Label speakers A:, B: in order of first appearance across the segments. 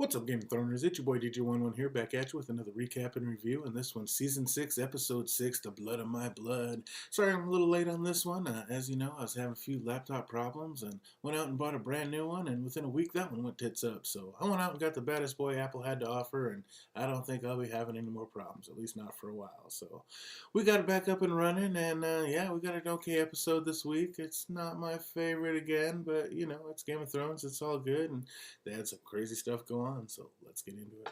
A: What's up, Game of Throners? It's your boy DJ Wun WUn here, back at you with another recap and review. And this one's Season 6, Episode 6, The Blood of My Blood. Sorry I'm a little late on this one. As you know, I was having a few laptop problems and went out and bought a brand new one. And within a week, that one went tits up. So I went out and got the baddest boy Apple had to offer. And I don't think I'll be having any more problems, at least not for a while. So we got it back up and running. And yeah, we got an okay episode this week. It's not my favorite again, but you know, it's Game of Thrones. It's all good. And they had some crazy stuff go on, so let's get into it.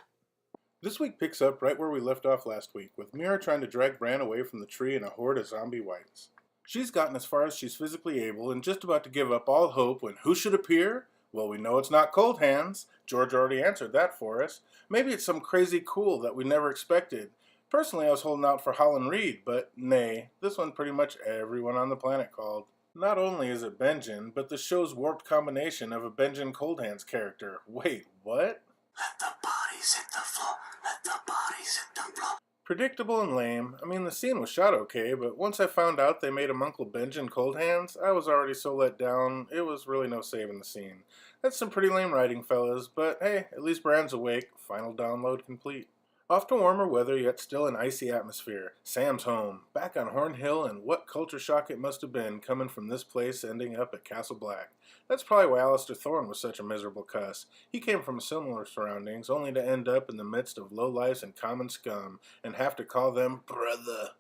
A: This week picks up right where we left off last week, with Mira trying to drag Bran away from the tree and a horde of zombie whites. She's gotten as far as she's physically able and just about to give up all hope when who should appear? Well, we know it's not Cold Hands. George already answered that for us. Maybe it's some crazy cool that we never expected. Personally, I was holding out for Holland Reed, but nay, this one pretty much everyone on the planet called. Not only is it Benjen, but the show's warped combination of a Benjen Cold Hands character. Wait, what?
B: Let the bodies hit the floor. Let the bodies hit the floor.
A: Predictable and lame. I mean, the scene was shot okay, but once I found out they made him Uncle Benjen Cold Hands, I was already so let down, it was really no saving the scene. That's some pretty lame writing, fellas, but hey, at least Bran's awake. Final download complete. Off to warmer weather, yet still an icy atmosphere. Sam's home, back on Horn Hill, and what culture shock it must have been coming from this place ending up at Castle Black. That's probably why Alistair Thorne was such a miserable cuss. He came from similar surroundings, only to end up in the midst of lowlifes and common scum, and have to call them brother.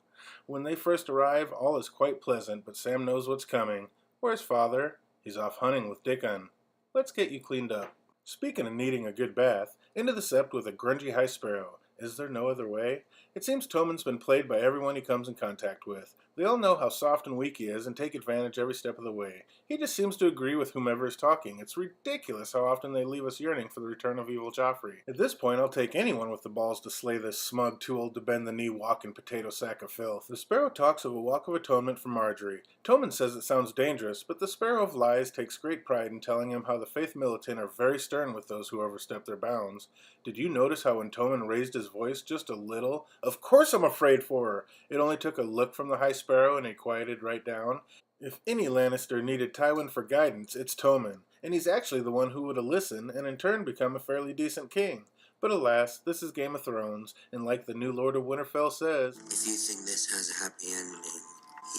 A: When they first arrive, all is quite pleasant, but Sam knows what's coming. Where's father? He's off hunting with Dickon. Let's get you cleaned up. Speaking of needing a good bath, into the sept with a grungy high sparrow. Is there no other way? It seems Tommen's been played by everyone he comes in contact with. They all know how soft and weak he is and take advantage every step of the way. He just seems to agree with whomever is talking. It's ridiculous how often they leave us yearning for the return of evil Joffrey. At this point, I'll take anyone with the balls to slay this smug, too old to bend the knee walking potato sack of filth. The Sparrow talks of a walk of atonement for Marjorie. Tommen says it sounds dangerous, but the Sparrow of Lies takes great pride in telling him how the Faith Militant are very stern with those who overstep their bounds. Did you notice how when Tommen raised his voice just a little? Of course I'm afraid for her! It only took a look from the High Sparrow and he quieted right down. If any Lannister needed Tywin for guidance, it's Tommen, and he's actually the one who would have listened and in turn become a fairly decent king. But alas, this is Game of Thrones, and like the new Lord of Winterfell says,
B: If you think this has a happy ending,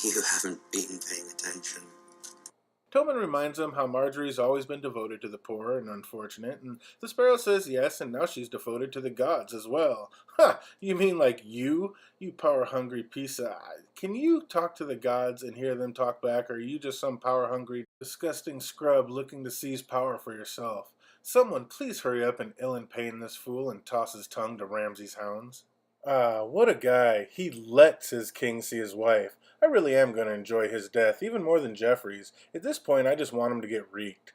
B: you haven't been paying attention.
A: Tommen reminds him how Marjorie's always been devoted to the poor and unfortunate, and the Sparrow says yes, and now she's devoted to the gods as well. Ha! You mean like you? You power-hungry piece of... Can you talk to the gods and hear them talk back, or are you just some power-hungry, disgusting scrub looking to seize power for yourself? Someone please hurry up and ill and pain this fool and toss his tongue to Ramsay's hounds. What a guy. He lets his king see his wife. I really am going to enjoy his death, even more than Joffrey's. At this point, I just want him to get reeked.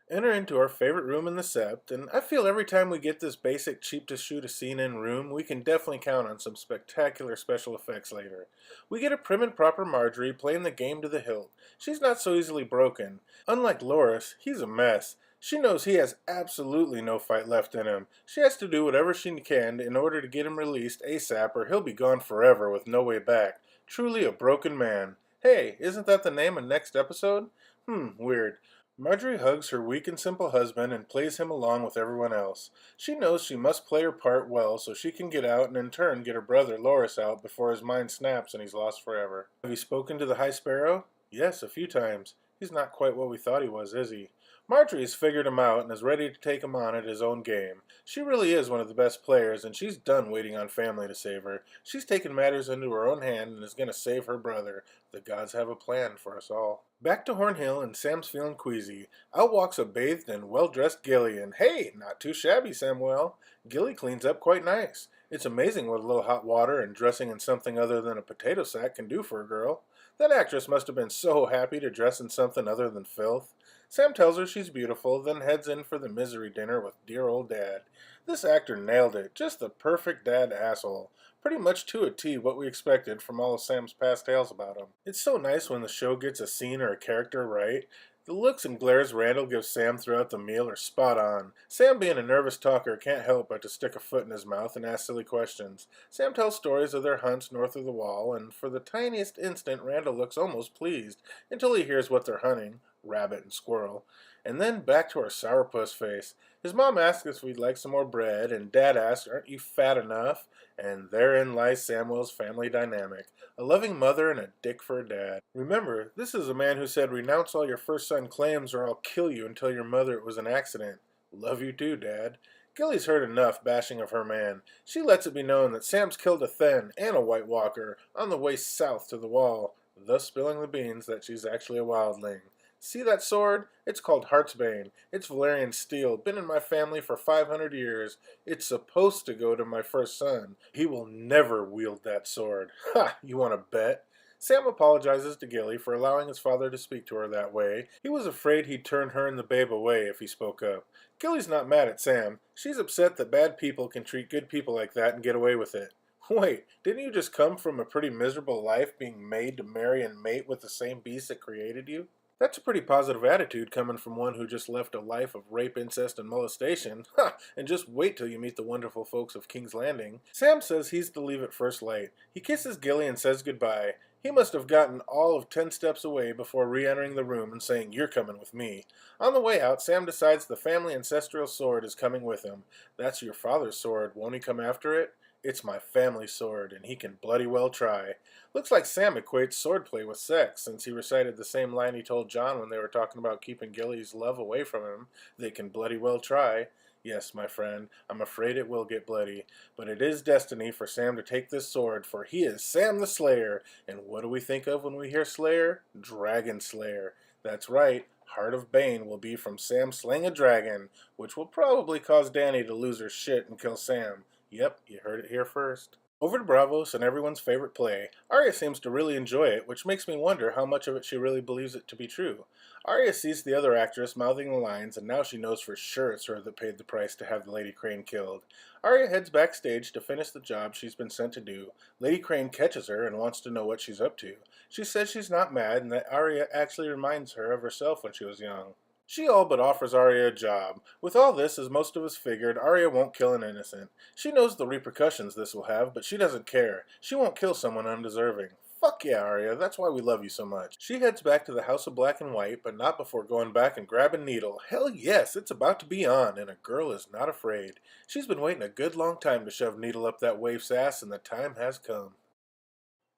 A: Enter into our favorite room in the sept, and I feel every time we get this basic cheap-to-shoot-a-scene-in room, we can definitely count on some spectacular special effects later. We get a prim and proper Marjorie playing the game to the hilt. She's not so easily broken. Unlike Loras, he's a mess. She knows he has absolutely no fight left in him. She has to do whatever she can in order to get him released ASAP or he'll be gone forever with no way back. Truly a broken man. Hey, isn't that the name of next episode? Weird. Marjorie hugs her weak and simple husband and plays him along with everyone else. She knows she must play her part well so she can get out and in turn get her brother Loras out before his mind snaps and he's lost forever. Have you spoken to the High Sparrow? Yes, a few times. He's not quite what we thought he was, is he? Marjorie has figured him out and is ready to take him on at his own game. She really is one of the best players, and she's done waiting on family to save her. She's taken matters into her own hand and is going to save her brother. The gods have a plan for us all. Back to Horn Hill, and Sam's feeling queasy. Out walks a bathed and well-dressed Gilly, and hey, not too shabby, Samwell. Gilly cleans up quite nice. It's amazing what a little hot water and dressing in something other than a potato sack can do for a girl. That actress must have been so happy to dress in something other than filth. Sam tells her she's beautiful, then heads in for the misery dinner with dear old Dad. This actor nailed it. Just the perfect dad asshole. Pretty much to a T what we expected from all of Sam's past tales about him. It's so nice when the show gets a scene or a character right. The looks and glares Randall gives Sam throughout the meal are spot on. Sam, being a nervous talker, can't help but to stick a foot in his mouth and ask silly questions. Sam tells stories of their hunts north of the wall, and for the tiniest instant Randall looks almost pleased, until he hears what they're hunting, rabbit and squirrel. And then back to our sourpuss face. His mom asks if we'd like some more bread, and Dad asks, "Aren't you fat enough?" And therein lies Samuel's family dynamic. A loving mother and a dick for a dad. Remember, this is a man who said, "Renounce all your first son claims or I'll kill you and tell your mother it was an accident." Love you too, Dad. Gilly's heard enough bashing of her man. She lets it be known that Sam's killed a Then and a White Walker on the way south to the wall, thus spilling the beans that she's actually a wildling. See that sword? It's called Heartsbane. It's Valerian steel, been in my family for 500 years. It's supposed to go to my first son. He will never wield that sword. Ha! You want to bet? Sam apologizes to Gilly for allowing his father to speak to her that way. He was afraid he'd turn her and the babe away if he spoke up. Gilly's not mad at Sam. She's upset that bad people can treat good people like that and get away with it. Wait, didn't you just come from a pretty miserable life being made to marry and mate with the same beast that created you? That's a pretty positive attitude coming from one who just left a life of rape, incest, and molestation. Ha! And just wait till you meet the wonderful folks of King's Landing. Sam says he's to leave at first light. He kisses Gilly and says goodbye. He must have gotten all of 10 steps away before re-entering the room and saying, "You're coming with me." On the way out, Sam decides the family ancestral sword is coming with him. That's your father's sword. Won't he come after it? It's my family sword, and he can bloody well try. Looks like Sam equates swordplay with sex, since he recited the same line he told John when they were talking about keeping Gilly's love away from him. They can bloody well try. Yes, my friend, I'm afraid it will get bloody, but it is destiny for Sam to take this sword, for he is Sam the Slayer. And what do we think of when we hear Slayer? Dragon Slayer. That's right. Heart of Bane will be from Sam slaying a dragon, which will probably cause Danny to lose her shit and kill Sam. Yep, you heard it here first. Over to Bravos and everyone's favorite play. Arya seems to really enjoy it, which makes me wonder how much of it she really believes it to be true. Arya sees the other actress mouthing the lines, and now she knows for sure it's her that paid the price to have the Lady Crane killed. Arya heads backstage to finish the job she's been sent to do. Lady Crane catches her and wants to know what she's up to. She says she's not mad and that Arya actually reminds her of herself when she was young. She all but offers Arya a job. With all this, as most of us figured, Arya won't kill an innocent. She knows the repercussions this will have, but she doesn't care. She won't kill someone undeserving. Fuck yeah, Arya, that's why we love you so much. She heads back to the House of Black and White, but not before going back and grabbing Needle. Hell yes, it's about to be on, and a girl is not afraid. She's been waiting a good long time to shove Needle up that waif's ass, and the time has come.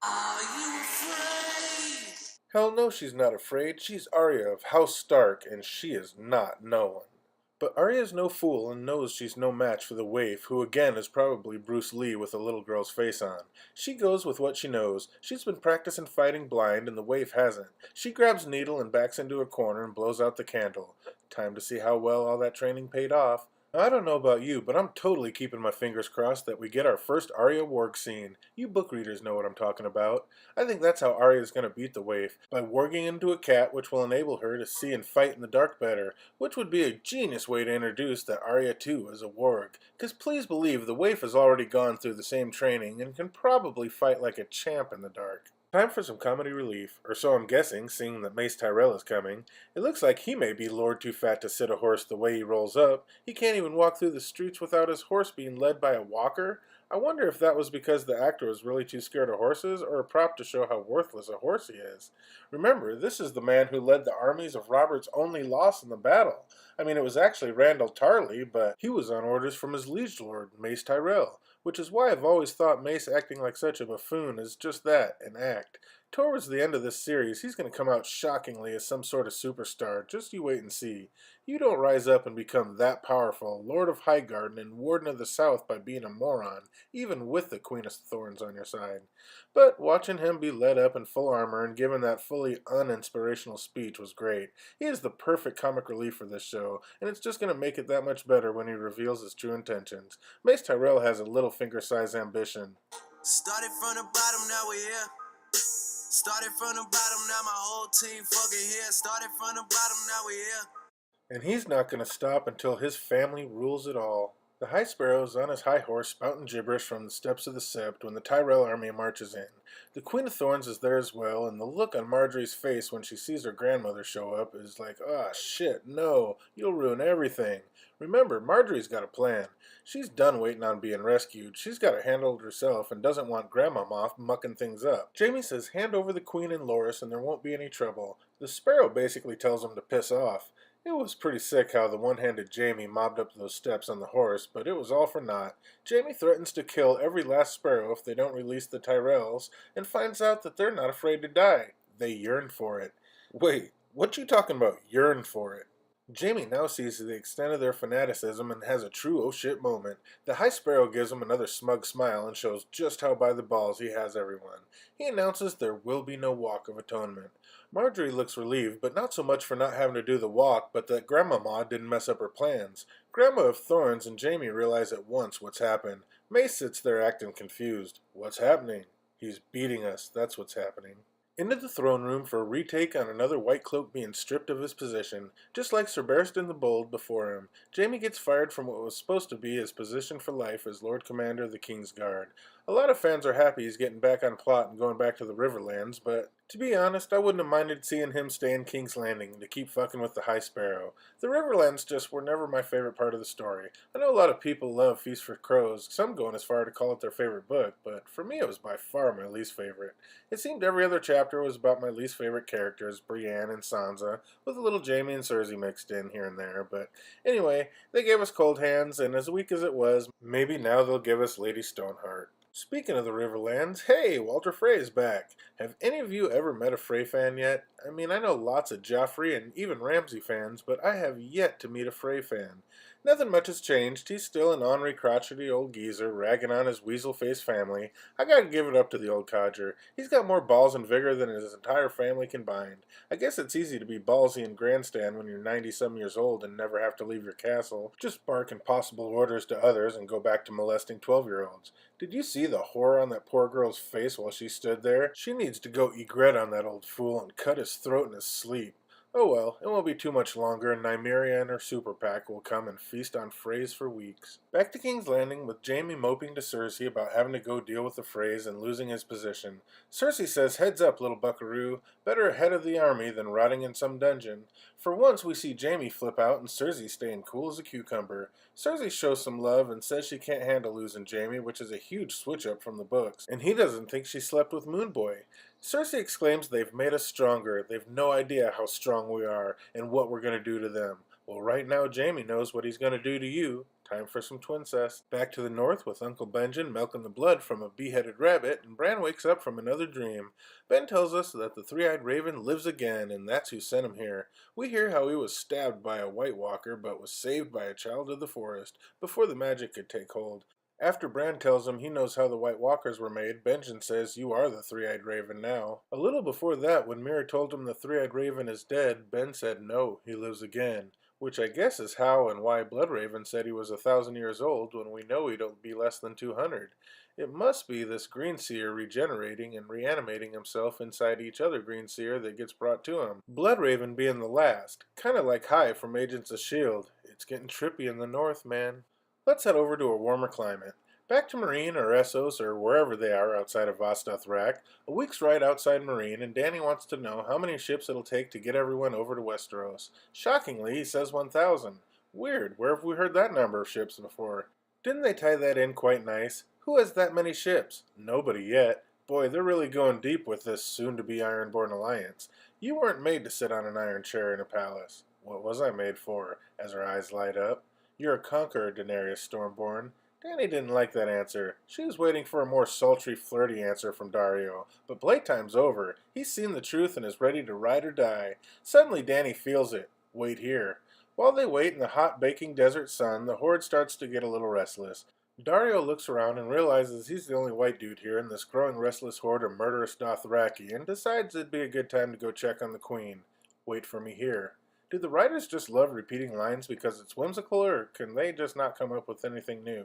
B: Are you afraid?
A: Hell no, she's not afraid. She's Arya of House Stark, and she is not no one. But Arya's no fool and knows she's no match for the waif, who again is probably Bruce Lee with a little girl's face on. She goes with what she knows. She's been practicing fighting blind, and the waif hasn't. She grabs Needle and backs into a corner and blows out the candle. Time to see how well all that training paid off. Now, I don't know about you, but I'm totally keeping my fingers crossed that we get our first Arya warg scene. You book readers know what I'm talking about. I think that's how Arya's going to beat the waif, by warging into a cat which will enable her to see and fight in the dark better, which would be a genius way to introduce that Arya too is a warg. Cause please believe the waif has already gone through the same training and can probably fight like a champ in the dark. Time for some comedy relief, or so I'm guessing, seeing that Mace Tyrell is coming. It looks like he may be Lord Too Fat to sit a horse the way he rolls up. He can't even walk through the streets without his horse being led by a walker. I wonder if that was because the actor was really too scared of horses, or a prop to show how worthless a horse he is. Remember, this is the man who led the armies of Robert's only loss in the battle. I mean, it was actually Randall Tarley, but he was on orders from his liege lord, Mace Tyrell. Which is why I've always thought Mace acting like such a buffoon is just that, an act. Towards the end of this series, he's going to come out shockingly as some sort of superstar. Just you wait and see. You don't rise up and become that powerful, Lord of Highgarden and Warden of the South by being a moron, even with the Queen of Thorns on your side. But watching him be led up in full armor and given that fully uninspirational speech was great. He is the perfect comic relief for this show, and it's just going to make it that much better when he reveals his true intentions. Mace Tyrell has a little finger-sized ambition.
B: Started from the bottom, now we're here. Started from the bottom, now my whole team fucking here. Started from the bottom, now we're here.
A: And he's not going to stop until his family rules it all. The High Sparrow is on his high horse spouting gibberish from the steps of the Sept when the Tyrell army marches in. The Queen of Thorns is there as well, and the look on Marjorie's face when she sees her grandmother show up is like, "Ah, shit, no, you'll ruin everything." Remember, Marjorie's got a plan. She's done waiting on being rescued. She's got it handled herself and doesn't want Grandmama mucking things up. Jaime says hand over the Queen and Loras and there won't be any trouble. The Sparrow basically tells him to piss off. It was pretty sick how the one-handed Jamie mobbed up those steps on the horse, but it was all for naught. Jamie threatens to kill every last sparrow if they don't release the Tyrells, and finds out that they're not afraid to die. They yearn for it. Wait, what you talking about, yearn for it? Jamie now sees the extent of their fanaticism and has a true oh shit moment. The High Sparrow gives him another smug smile and shows just how by the balls he has everyone. He announces there will be no Walk of Atonement. Marjorie looks relieved, but not so much for not having to do the walk, but that Grandmama didn't mess up her plans. Grandma of Thorns and Jamie realize at once what's happened. May sits there acting confused. What's happening? He's beating us, that's what's happening. Into the throne room for a retake on another White Cloak being stripped of his position. Just like Sir Barristan the Bold before him, Jamie gets fired from what was supposed to be his position for life as Lord Commander of the King's Guard. A lot of fans are happy he's getting back on plot and going back to the Riverlands, but to be honest, I wouldn't have minded seeing him stay in King's Landing to keep fucking with the High Sparrow. The Riverlands just were never my favorite part of the story. I know a lot of people love Feast for Crows, some going as far to call it their favorite book, but for me it was by far my least favorite. It seemed every other chapter was about my least favorite characters, Brienne and Sansa, with a little Jaime and Cersei mixed in here and there, but anyway, they gave us Cold Hands, and as weak as it was, maybe now they'll give us Lady Stoneheart. Speaking of the Riverlands, hey, Walter Frey's back. Have any of you ever met a Frey fan yet? I mean, I know lots of Joffrey and even Ramsay fans, but I have yet to meet a Frey fan. Nothing much has changed. He's still an ornery, crotchety old geezer, ragging on his weasel-faced family. I gotta give it up to the old codger. He's got more balls and vigor than his entire family combined. I guess it's easy to be ballsy and grandstand when you're 90-some years old and never have to leave your castle. Just bark impossible orders to others and go back to molesting 12-year-olds. Did you see the horror on that poor girl's face while she stood there? She needs to go egret on that old fool and cut his throat in his sleep. Oh well, it won't be too much longer, and Nymeria and her super pack will come and feast on Freys for weeks. Back to King's Landing, with Jaime moping to Cersei about having to go deal with the Freys and losing his position. Cersei says, heads up, little buckaroo, better ahead of the army than rotting in some dungeon. For once we see Jaime flip out and Cersei staying cool as a cucumber. Cersei shows some love and says she can't handle losing Jaime, which is a huge switch up from the books, and he doesn't think she slept with Moonboy. Cersei exclaims they've made us stronger, they've no idea how strong we are, and what we're going to do to them. Well, right now Jaime knows what he's going to do to you. Time for some twincest. Back to the north with Uncle Benjen milking the blood from a beheaded rabbit, and Bran wakes up from another dream. Ben tells us that the three-eyed raven lives again, and that's who sent him here. We hear how he was stabbed by a White Walker, but was saved by a child of the forest, before the magic could take hold. After Bran tells him he knows how the White Walkers were made, Benjen says, you are the three-eyed raven now. A little before that, when Mira told him the three-eyed raven is dead, Ben said no, he lives again. Which I guess is how and why Bloodraven said he was 1,000 years old when we know he'd be less than 200. It must be this Greenseer regenerating and reanimating himself inside each other Greenseer that gets brought to him. Bloodraven being the last, kinda like Hive from Agents of S.H.I.E.L.D. It's getting trippy in the north, man. Let's head over to a warmer climate. Back to Marine or Essos or wherever they are outside of Vostothrak. A week's ride outside Marine, and Danny wants to know how many ships it'll take to get everyone over to Westeros. Shockingly, he says 1,000. Weird, where have we heard that number of ships before? Didn't they tie that in quite nice? Who has that many ships? Nobody yet. Boy, they're really going deep with this soon-to-be Ironborn alliance. You weren't made to sit on an iron chair in a palace. What was I made for? As her eyes light up. You're a conqueror, Daenerys Stormborn. Danny didn't like that answer. She was waiting for a more sultry, flirty answer from Daario. But playtime's over. He's seen the truth and is ready to ride or die. Suddenly Danny feels it. Wait here. While they wait in the hot, baking desert sun, the horde starts to get a little restless. Daario looks around and realizes he's the only white dude here in this growing restless horde of murderous Dothraki, and decides it'd be a good time to go check on the queen. Wait for me here. Do the writers just love repeating lines because it's whimsical, or can they just not come up with anything new?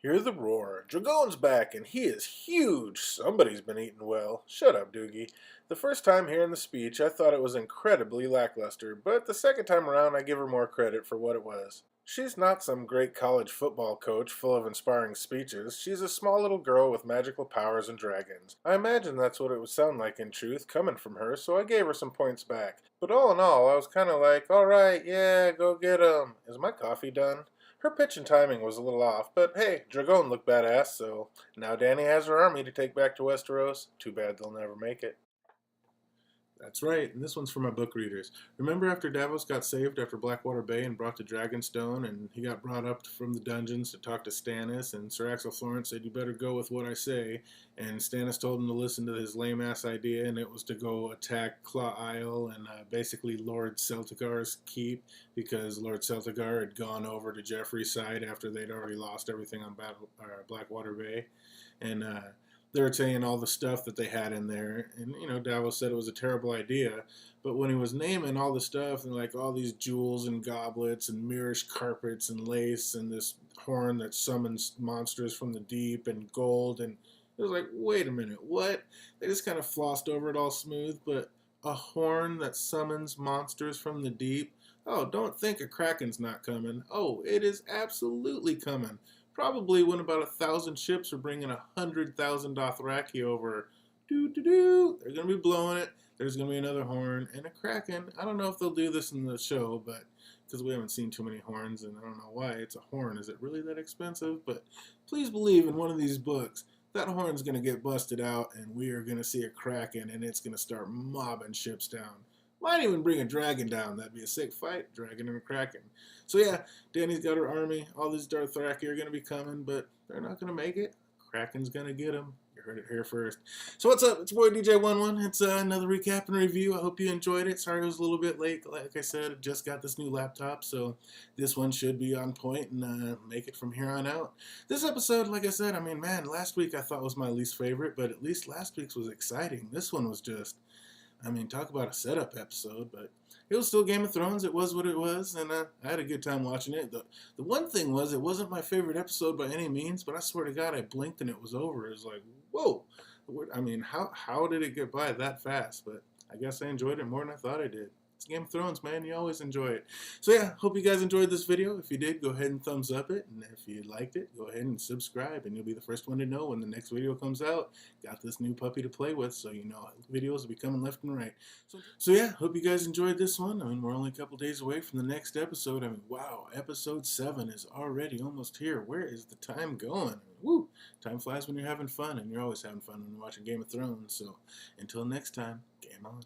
A: Hear the roar. Dragon's back, and he is huge. Somebody's been eating well. Shut up, Doogie. The first time hearing the speech, I thought it was incredibly lackluster, but the second time around, I give her more credit for what it was. She's not some great college football coach full of inspiring speeches. She's a small little girl with magical powers and dragons. I imagine that's what it would sound like in truth, coming from her, so I gave her some points back. But all in all, I was kind of like, alright, yeah, go get 'em. Is my coffee done? Her pitch and timing was a little off, but hey, Dragon looked badass, so now Danny has her army to take back to Westeros. Too bad they'll never make it. That's right, and this one's for my book readers. Remember after Davos got saved after Blackwater Bay and brought the Dragonstone, and he got brought up from the dungeons to talk to Stannis, and Sir Axel Florence said, "You better go with what I say," and Stannis told him to listen to his lame-ass idea, and it was to go attack Claw Isle and basically Lord Celtigar's keep, because Lord Celtigar had gone over to Joffrey's side after they'd already lost everything on Blackwater Bay, and they were saying all the stuff that they had in there, and Davos said it was a terrible idea. But when he was naming all the stuff and like all these jewels and goblets and mirrorish carpets and lace and this horn that summons monsters from the deep and gold, and it was like, wait a minute, what? They just kind of flossed over it all smooth, but a horn that summons monsters from the deep. Oh, don't think a kraken's not coming. Oh, it is absolutely coming. Probably when about 1,000 ships are bringing 100,000 Dothraki over. They're gonna be blowing it. There's gonna be another horn and a kraken. I don't know if they'll do this in the show, but because we haven't seen too many horns, and I don't know why it's a horn. Is it really that expensive? But please believe in one of these books, that horn's gonna get busted out, and we are gonna see a kraken, and it's gonna start mobbing ships down. Might even bring a dragon down. That'd be a sick fight, dragon and a kraken. So yeah, Dany's got her army. All these Dothraki are going to be coming, but they're not going to make it. Kraken's going to get them. You heard it here first. So what's up? It's your boy DJ Wun WUn. It's another recap and review. I hope you enjoyed it. Sorry it was a little bit late. Like I said, I just got this new laptop, so this one should be on point and make it from here on out. This episode, like I said, I mean, man, last week I thought was my least favorite, but at least last week's was exciting. This one was just... I mean, talk about a setup episode, but it was still Game of Thrones. It was what it was, and I had a good time watching it. The one thing was, it wasn't my favorite episode by any means, but I swear to God, I blinked and it was over. It was like, whoa. I mean, how did it get by that fast? But I guess I enjoyed it more than I thought I did. It's Game of Thrones, man. You always enjoy it. So yeah, hope you guys enjoyed this video. If you did, go ahead and thumbs up it. And if you liked it, go ahead and subscribe. And you'll be the first one to know when the next video comes out. Got this new puppy to play with, so you know videos will be coming left and right. So yeah, hope you guys enjoyed this one. I mean, we're only a couple days away from the next episode. I mean, wow, episode 7 is already almost here. Where is the time going? I mean, woo! Time flies when you're having fun, and you're always having fun when you're watching Game of Thrones. So until next time, game on.